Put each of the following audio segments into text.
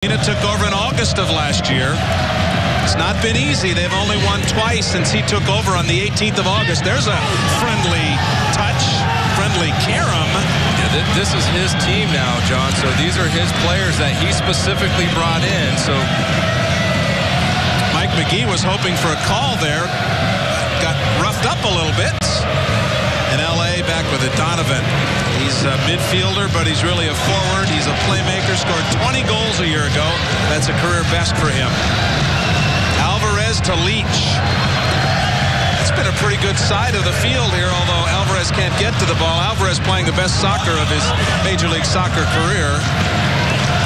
Took over in August of last year. It's not been easy. They've only won twice since he took over on the 18th of August. There's a friendly touch, friendly carom. Yeah, this is his team now, John. So these are his players that he specifically brought in. So Mike McGee was hoping for a call there. Got roughed up a little bit. In LA, back with it, Donovan. He's a midfielder, but he's really a forward. He's a playmaker, scored 20 goals a year ago. That's a career best for him. Alvarez to Leach. It's been a pretty good side of the field here, although Alvarez can't get to the ball. Alvarez playing the best soccer of his Major League Soccer career.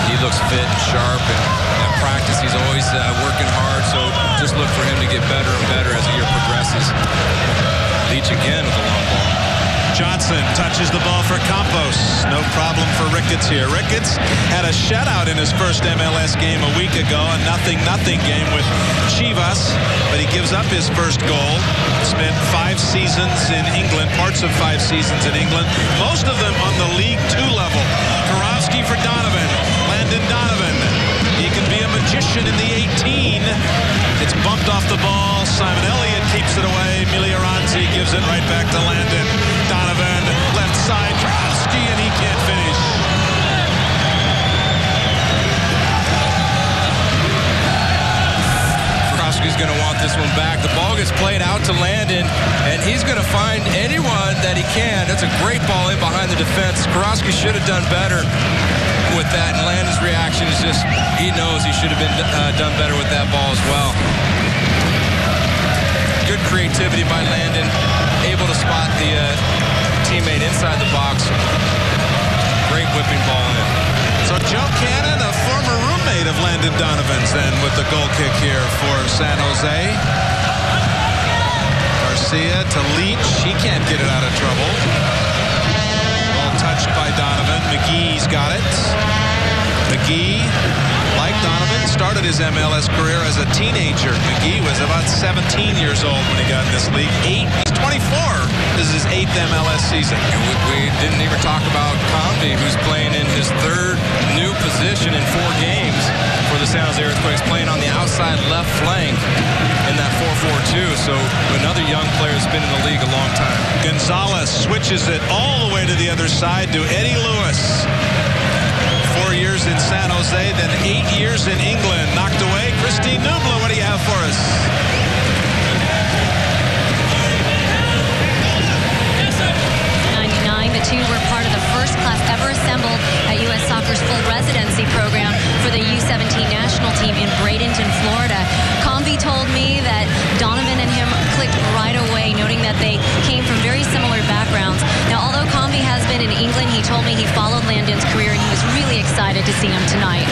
He looks fit and sharp, and at practice he's always working hard, so just look for him to get better and better as the year progresses. Leach again with the long ball. Johnson touches the ball for Campos. No problem for Ricketts here. Ricketts had a shutout in his first MLS game a week ago, a 0-0 game with Chivas, but he gives up his first goal. Spent 5 seasons in England, parts of 5 seasons in England, most of them on the League 2 level. Karowski for Donovan. Landon Donovan. He can be a magician in the 18. It's bumped off the ball. Simon Elliott keeps it away. Miliaranzi gives it right back to Landon. Donovan, left side, Karowski, and he can't finish. Karowski's going to want this one back. The ball gets played out to Landon, and he's going to find anyone that he can. That's a great ball in behind the defense. Karowski should have done better with that, and Landon's reaction is just, he knows he should have been done better with that ball as well. Good creativity by Landon, able to spot the teammate inside the box. Great whipping ball in. So Joe Cannon, a former roommate of Landon Donovan's, then with the goal kick here for San Jose. Garcia to Leach. He can't get it out of trouble. Ball touched by Donovan. McGee's got it. McGee, like Donovan, started his MLS career as a teenager. McGee was about 17 years old when he got in this league. He's 24. This is his 8th MLS season. We didn't even talk about Comby, who's playing in his 3rd new position in 4 games for the San Jose Earthquakes, playing on the outside left flank in that 4-4-2. So another young player that's been in the league a long time. Gonzalez switches it all the way to the other side to Eddie Lewis. 4 years in San Jose, then 8 years in England. Knocked away. Christine Nubla, what do you have for us? The two were part of the first class ever assembled at U.S. Soccer's full residency program for the U17 national team in Bradenton, Florida. Comby told me that Donovan and him clicked right away, noting that they came from very similar backgrounds. Now, although Comby has been in England, he told me he followed Landon's career and he was really excited to see him tonight.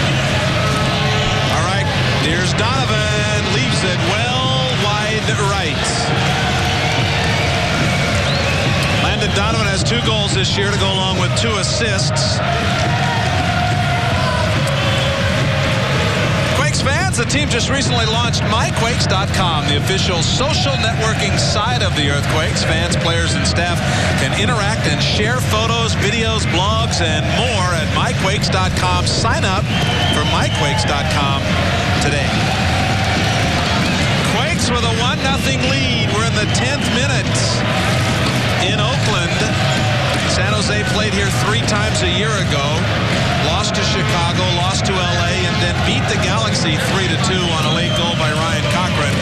All right, here's Donovan. Leaves it well wide right. Landon Donovan has 2 goals this year to go along with 2 assists. Quakes fans, the team just recently launched MyQuakes.com, the official social networking site of the Earthquakes. Fans, players, and staff can interact and share photos, videos, blogs, and more at MyQuakes.com. Sign up for MyQuakes.com today. Quakes with a 1-0 lead. We're in the 10th minute. In Oakland, San Jose played here 3 times a year ago, lost to Chicago, lost to LA, and then beat the Galaxy 3-2 on a late goal by Ryan Cochran.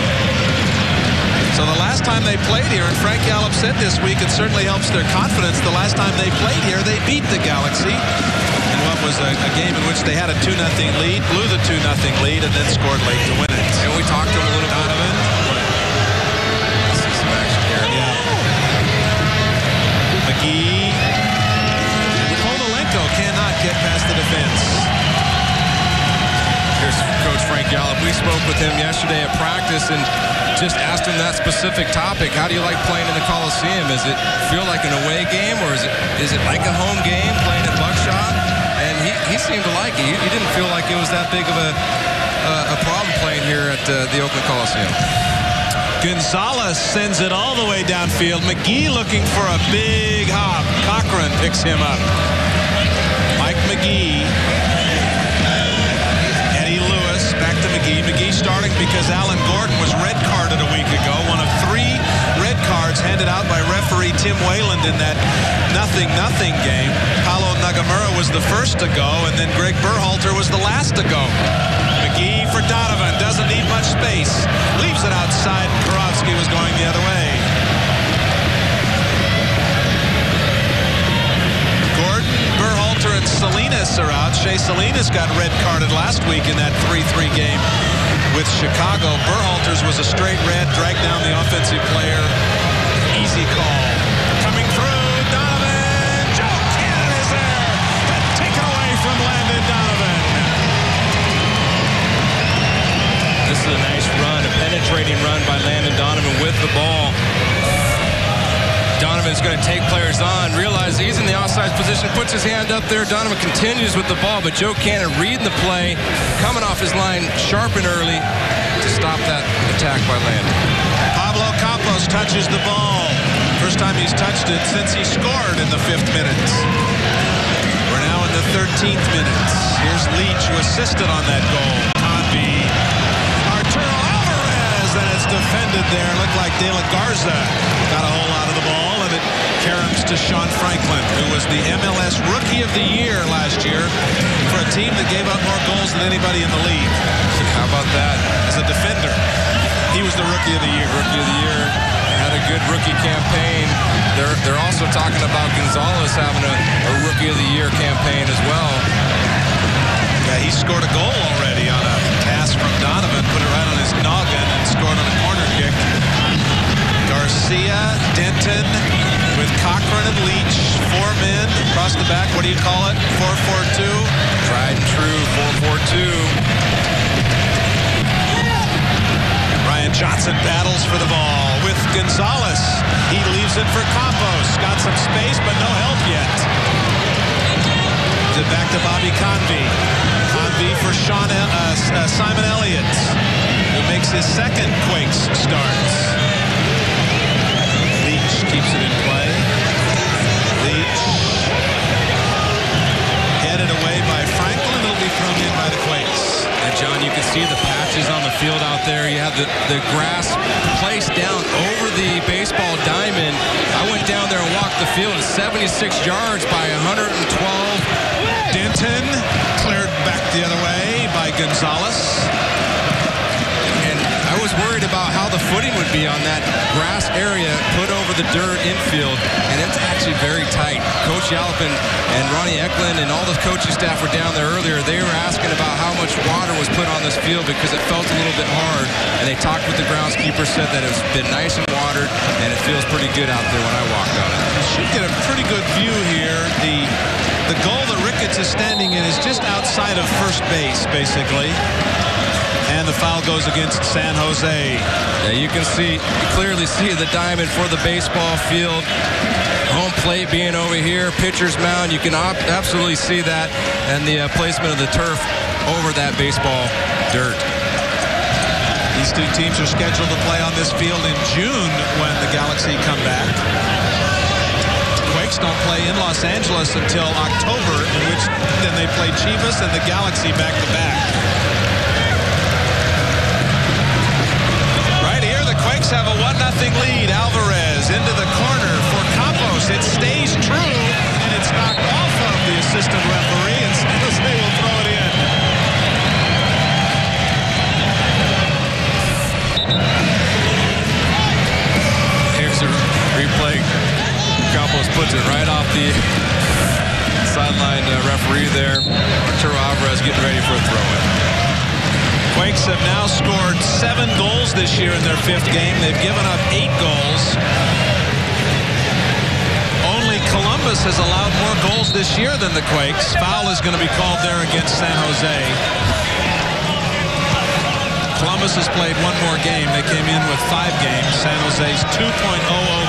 So the last time they played here, and Frank Gallup said this week, it certainly helps their confidence. The last time they played here, they beat the Galaxy in what was a game in which they had a 2-0 lead, blew the 2-0 lead, and then scored late to win it. And we talked to him a little bit. Donovan. McGee. Kovalenko cannot get past the defense. Here's Coach Frank Gallup. We spoke with him yesterday at practice and just asked him that specific topic. How do you like playing in the Coliseum? Does it feel like an away game, or is it like a home game playing at Buckshot? And he seemed to like it. He didn't feel like it was that big of a problem playing here at the Oakland Coliseum. Gonzalez sends it all the way downfield. McGee looking for a big hop. Cochran picks him up. Mike McGee. because Alan Gordon was red carded a week ago. One of 3 red cards handed out by referee Tim Wayland in that 0-0 game. Paulo Nagamura was the first to go, and then Greg Berhalter was the last to go. McGee for Donovan. Doesn't need much space. Leaves it outside. Karofsky was going the other way. Gordon, Berhalter, and Salinas are out. Shea Salinas got red carded last week in that 3-3 game with Chicago. Berhalter's was a straight red, dragged down the offensive player. Easy call. Coming through, Donovan. Joe Cannon is there. And taken away from Landon Donovan. This is a nice run, a penetrating run by Landon Donovan with the ball. Donovan's going to take players on, realize he's in the offside position, puts his hand up there. Donovan continues with the ball, but Joe Cannon reading the play, coming off his line sharp and early to stop that attack by Landon. Pablo Campos touches the ball. First time he's touched it since he scored in the 5th minute. We're now in the 13th minute. Here's Leach, who assisted on that goal. Convey. Arturo Alvarez, and it's defended there. Looked like De La Garza got a whole lot of the ball, and it caroms to Sean Franklin, who was the MLS Rookie of the Year last year for a team that gave up more goals than anybody in the league. How about that? As a defender, he was the Rookie of the Year. Rookie of the Year. Had a good rookie campaign. They're also talking about Gonzalez having a Rookie of the Year campaign as well. Yeah, he scored a goal already on a pass from Donovan, put it right on his noggin, and scored on a corner kick. Garcia, Denton, with Cochran and Leach, 4 men across the back. What do you call it? 4-4-2? Tried and true, 4-4-2. Ryan Johnson battles for the ball with Gonzalez. He leaves it for Campos. Got some space, but no help yet. Gives it back to Bobby Convey. Convey for Simon Elliott, who makes his second Quakes start. Leach keeps it in play. Leach headed away by Franklin. It'll be thrown in by the Quakes. And John, you can see the patches on the field out there. You have the grass placed down over the baseball diamond. I went down there and walked the field. It's 76 yards by 112. Denton cleared back the other way by Gonzalez. And I was worried about how the footing would be on that grass area put over the dirt infield, and it's actually very tight. Coach Yalpin and Ronnie Eklund and all the coaching staff were down there earlier. They were asking about how much water was put on this field because it felt a little bit hard, and they talked with the groundskeeper, said that it's been nice and watered, and it feels pretty good out there when I walked on it. You should get a pretty good view here. The goal that Ricketts is standing in is just outside of first base, basically. And the foul goes against San Jose. Yeah, you can clearly see the diamond for the baseball field. Home plate being over here, pitcher's mound, you can absolutely see that, and the placement of the turf over that baseball dirt. These two teams are scheduled to play on this field in June when the Galaxy come back. Quakes don't play in Los Angeles until October, in which then they play Chivas and the Galaxy back-to-back. Quakes have a 1-0 lead. Alvarez into the corner for Campos. It stays true, and it's knocked off of the assistant referee, and San Jose will throw it in. Here's the replay. Campos puts it right off the sideline referee there. Arturo Alvarez getting ready for a throw-in. Quakes have now scored 7 goals this year in their 5th game. They've given up 8 goals. Only Columbus has allowed more goals this year than the Quakes. Foul is going to be called there against San Jose. Columbus has played 1 more game. They came in with 5 games. San Jose's 2.00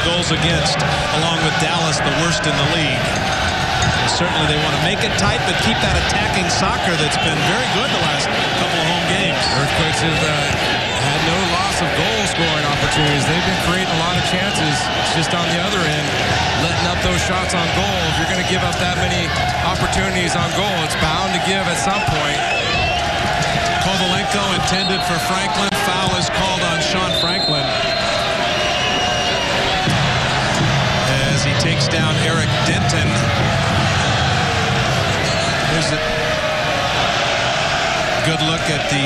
goals against, along with Dallas, the worst in the league. Certainly they want to make it tight, but keep that attacking soccer that's been very good the last couple of home games. Earthquakes have had no loss of goal scoring opportunities. They've been creating a lot of chances. It's just on the other end, letting up those shots on goal. If you're going to give up that many opportunities on goal, it's bound to give at some point. Kovalenko intended for Franklin. foul is called on Sean Franklin as he takes down Eric Denton. Here's a good look at the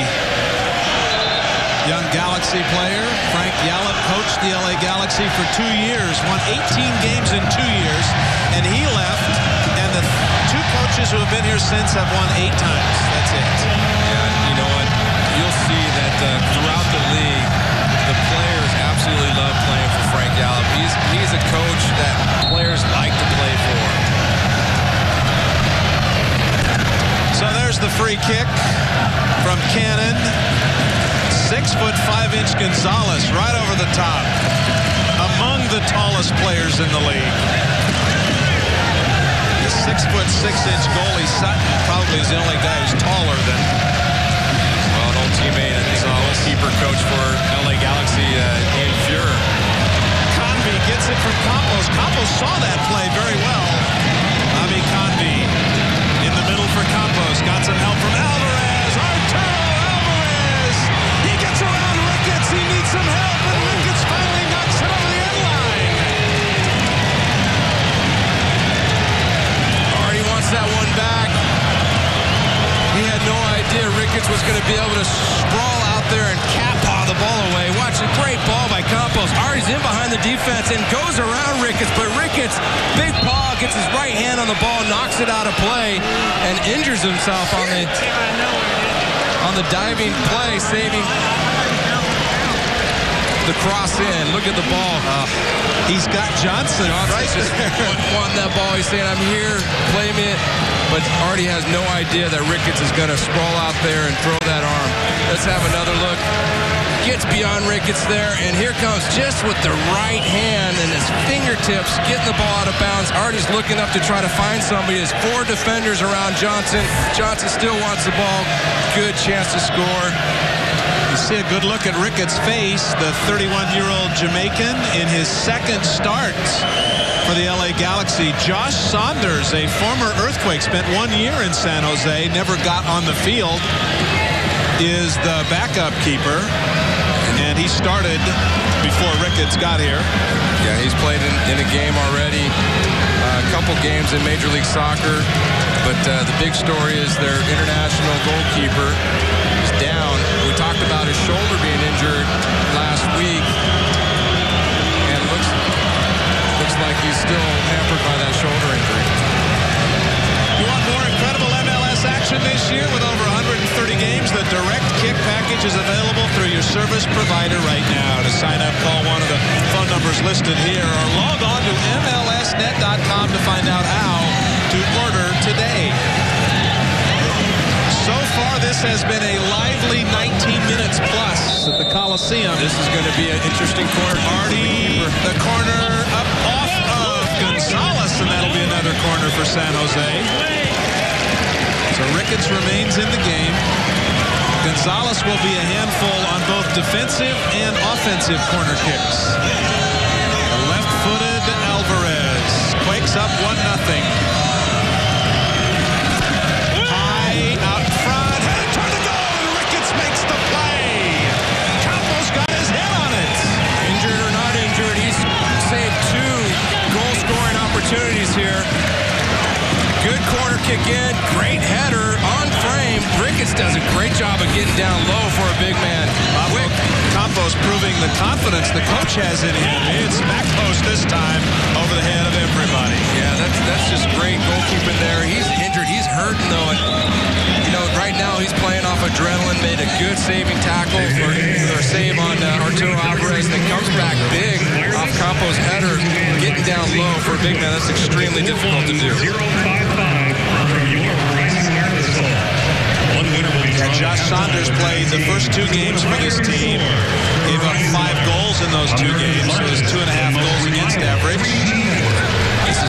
young Galaxy player. Frank Yallop coached the LA Galaxy for 2 years, won 18 games in 2 years, and he left, and the two coaches who have been here since have won 8 times. That's it. Yeah, you know what? You'll see that throughout the league, the players absolutely love playing for Frank Yallop. He's a coach that players like to play for. So there's the free kick from Cannon. 6'5" Gonzalez right over the top. Among the tallest players in the league. The 6'6" goalie Sutton probably is the only guy who's taller than. Well, an old teammate, I think, goalkeeper coach for LA Galaxy, Ian Fuhrer. Convey gets it from Campos. Campos saw that play very well. Bobby Convey in the middle for Campos. Got some help from Alvarez. Arturo Alvarez. He gets around Ricketts. He needs some help, and Ricketts finally knocks it over the end line. Already wants that one back. He had no idea Ricketts was going to be able to sprawl out there and cat-paw the ball away. Watch a great ball by Campos. Artie's in behind the defense and goes around Ricketts, but Ricketts, big paw, gets his right hand on the ball, knocks it out of play, and injures himself on the diving play, saving the cross in. Look at the ball. He's got Johnson right just wanting that ball. He's saying, I'm here, play me it. But Artie has no idea that Ricketts is going to sprawl out there and throw that arm. Let's have another look. Gets beyond Ricketts there, and here comes just with the right hand and his fingertips getting the ball out of bounds. Artie's looking up to try to find somebody. There's 4 defenders around Johnson. Johnson still wants the ball. Good chance to score. You see a good look at Ricketts' face, the 31-year-old Jamaican in his second start for the LA Galaxy. Josh Saunders, a former Earthquake, spent 1 year in San Jose, never got on the field, is the backup keeper, and he started before Ricketts got here. Yeah, he's played in a game already, a couple games in Major League Soccer, but the big story is their international goalkeeper is down. We talked about his shoulder being injured last week, and looks like he's still hampered by that shoulder injury. You want more incredible MLS action this year with over 130 games? The Direct Kick package is available through your service provider right now. To sign up, call one of the phone numbers listed here or log on to MLSnet.com to find out how to order today. So far, this has been a lively 19 minutes plus at the Coliseum. This is going to be an interesting corner. Artie, the corner up off of Gonzalez, and that'll be another corner for San Jose. So Ricketts remains in the game. Gonzalez will be a handful on both defensive and offensive corner kicks. The left-footed Alvarez quakes up 1-0. Opportunities here. Good corner kick in. Great header on frame. Ricketts does a great job of getting down low for a big man. Quick. Campos proving the confidence the coach has in him. It's back post this time over the head of everybody. Yeah, that's just great goalkeeping there. He's injured. He's hurting though. And, you know, right now he's playing off adrenaline. Made a good saving tackle or save on Arturo Alvarez. Then comes back big off Campos' header. Getting down low for a big man, that's extremely difficult to do. Josh Saunders played the first 2 games for this team. Gave up 5 goals in those 2 games, so his 2.5 goals against average.